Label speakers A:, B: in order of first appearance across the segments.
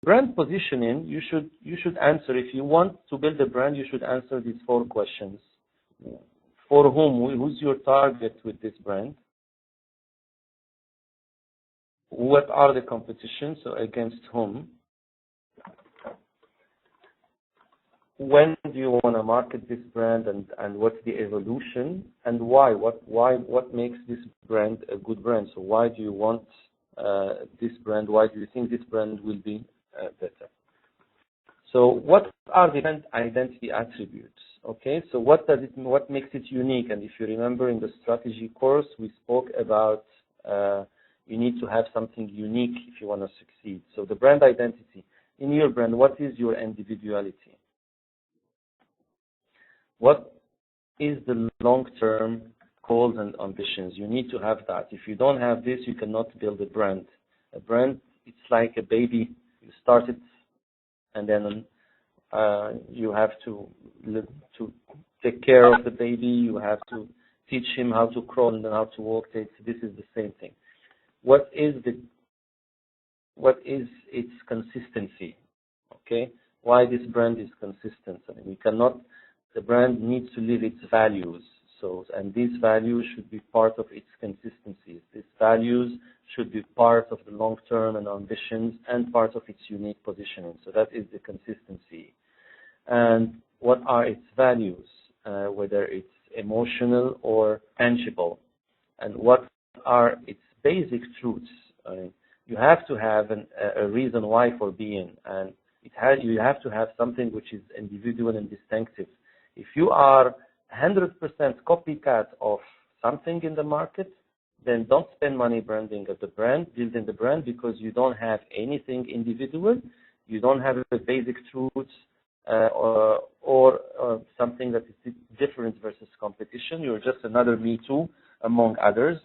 A: Brand positioning, you should answer, if you want to build a brand, you should answer these 4 questions. For whom? Who's your target with this brand? What are the competitions? So against whom? When do you want to market this brand, and what's the evolution, and why? What makes this brand a good brand? So why do you want this brand? Why do you think this brand will be better? So what are the brand identity attributes? Okay, so what makes it unique? And if you remember in the strategy course, we spoke about you need to have something unique if you want to succeed. So the brand identity. In your brand, what is your individuality? What is the long-term goals and ambitions? You need to have that. If you don't have this, you cannot build a brand. A brand, it's like a baby. You start it, and then you have to take care of the baby. You have to teach him how to crawl and then how to walk. This is the same thing. What is its consistency? Okay, why this brand is consistent? I mean, we cannot. The brand needs to live its values. So, and these values should be part of its consistency. These values should be part of the long-term and ambitions and part of its unique positioning. So that is the consistency. And what are its values, whether it's emotional or tangible? And what are its basic truths? I mean, you have to have a reason why for being, and you have to have something which is individual and distinctive. If you are 100% copycat of something in the market, then don't spend money branding the brand, building the brand, because you don't have anything individual, you don't have the basic truths or something that is different versus competition. You're just another me too among others.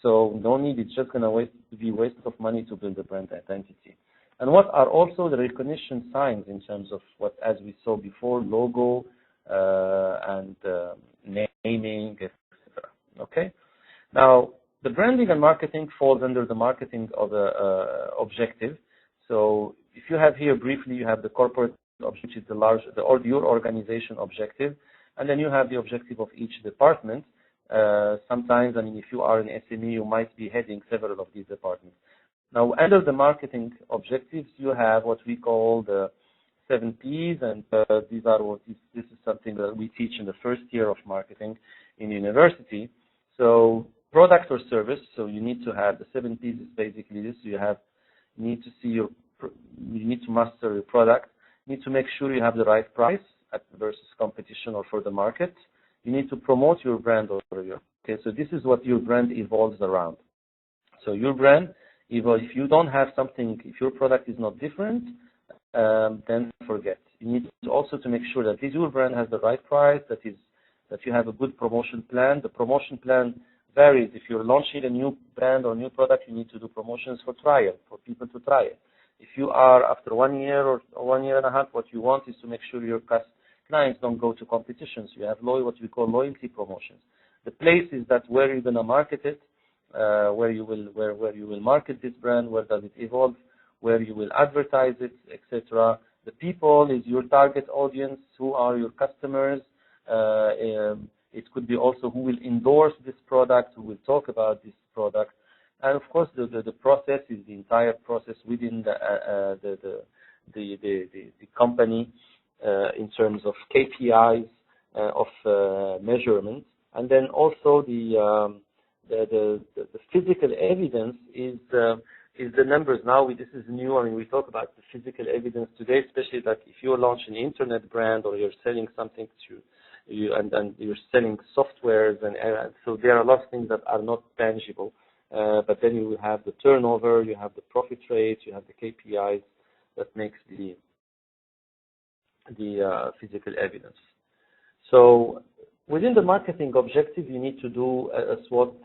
A: So no need, it's just going to be a waste of money to build a brand identity. And what are also the recognition signs in terms of what, as we saw before, logo, and naming, etc. Okay. Now, the branding and marketing falls under the marketing of the objective. So, if you have here briefly, you have the corporate objective, which is your organization objective, and then you have the objective of each department. Sometimes, I mean, if you are an SME, you might be heading several of these departments. Now, under the marketing objectives, you have what we call the 7 Ps, and this is something that we teach in the first year of marketing in university. So product or service. So you need to have the 7 Ps is basically this. You need to master your product. You need to make sure you have the right price versus competition or for the market. You need to promote your brand okay. So this is what your brand evolves around. So your brand, if you don't have something, if your product is not different, then forget. You need to also to make sure that your brand has the right price, that you have a good promotion plan. The promotion plan varies. If you're launching a new brand or new product, you need to do promotions for trial, for people to try it. If you are after 1 year or 1 year and a half, what you want is to make sure your clients don't go to competitions. You have what we call loyalty promotions. The place is that where you're going to market it, where you will market this brand, where does it evolve, where you will advertise it, etc. The people is your target audience, who are your customers. It could be also who will endorse this product, who will talk about this product. And of course, the process is the entire process within the company in terms of KPIs, of measurement. And then also the physical evidence is the numbers. Now, this is new. I mean, we talk about the physical evidence today, especially that if you launch an internet brand or you're selling something and you're selling softwares, and so there are a lot of things that are not tangible. But then you will have the turnover, you have the profit rate, you have the KPIs that makes the physical evidence. So within the marketing objective, you need to do a SWOT.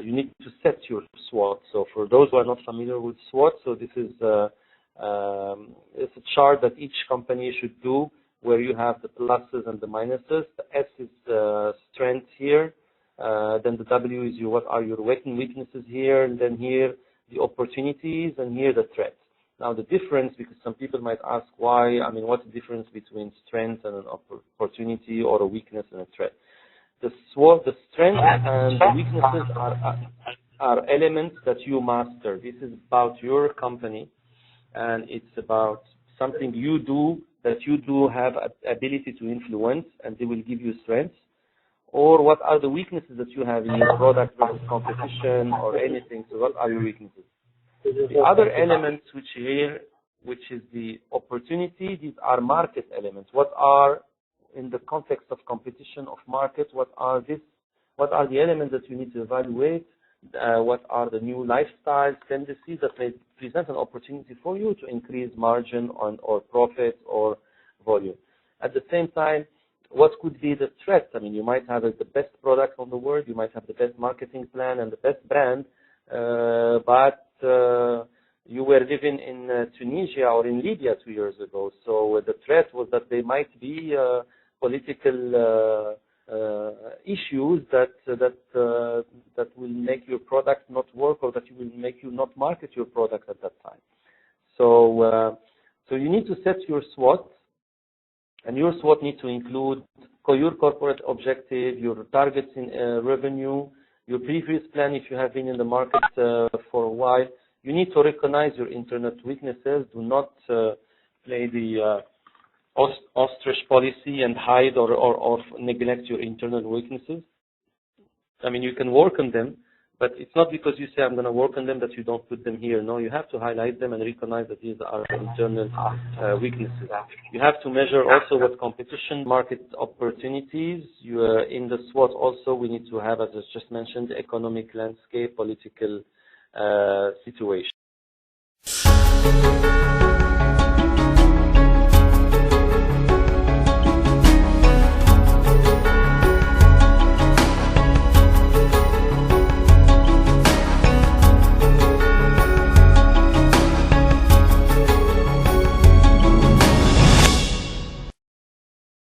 A: You need to set your SWOT. So for those who are not familiar with SWOT, so this is it's a chart that each company should do, where you have the pluses and the minuses. The S is strength here. Then the W is what are your weaknesses here, and then here the opportunities, and here the threats. Now the difference, because some people might ask why, I mean, what's the difference between strength and an opportunity, or a weakness and a threat? The strength and the weaknesses are elements that you master. This is about your company, and it's about something you do that you do have ability to influence, and they will give you strength. Or what are the weaknesses that you have in your product versus competition or anything? So what are your weaknesses? The other elements which is the opportunity, these are market elements. What are, in the context of competition of market, what are the elements that you need to evaluate? What are the new lifestyle tendencies that may present an opportunity for you to increase margin or profit or volume? At the same time, what could be the threat? I mean, you might have the best product on the world, you might have the best marketing plan and the best brand, but you were living in Tunisia or in Libya 2 years ago. So the threat was that there might be political issues that will make your product not work, or that will make you not market your product at that time. So you need to set your SWOT, and your SWOT needs to include your corporate objective, your targets in revenue, your previous plan if you have been in the market for a while. You need to recognize your internal weaknesses. Do not play the ostrich policy and hide or neglect your internal weaknesses. I mean, you can work on them, but it's not because you say I'm going to work on them that you don't put them here. No, you have to highlight them and recognize that these are internal weaknesses. You have to measure also what competition, market opportunities. In the SWOT also, we need to have, as I just mentioned, the economic landscape, political situation.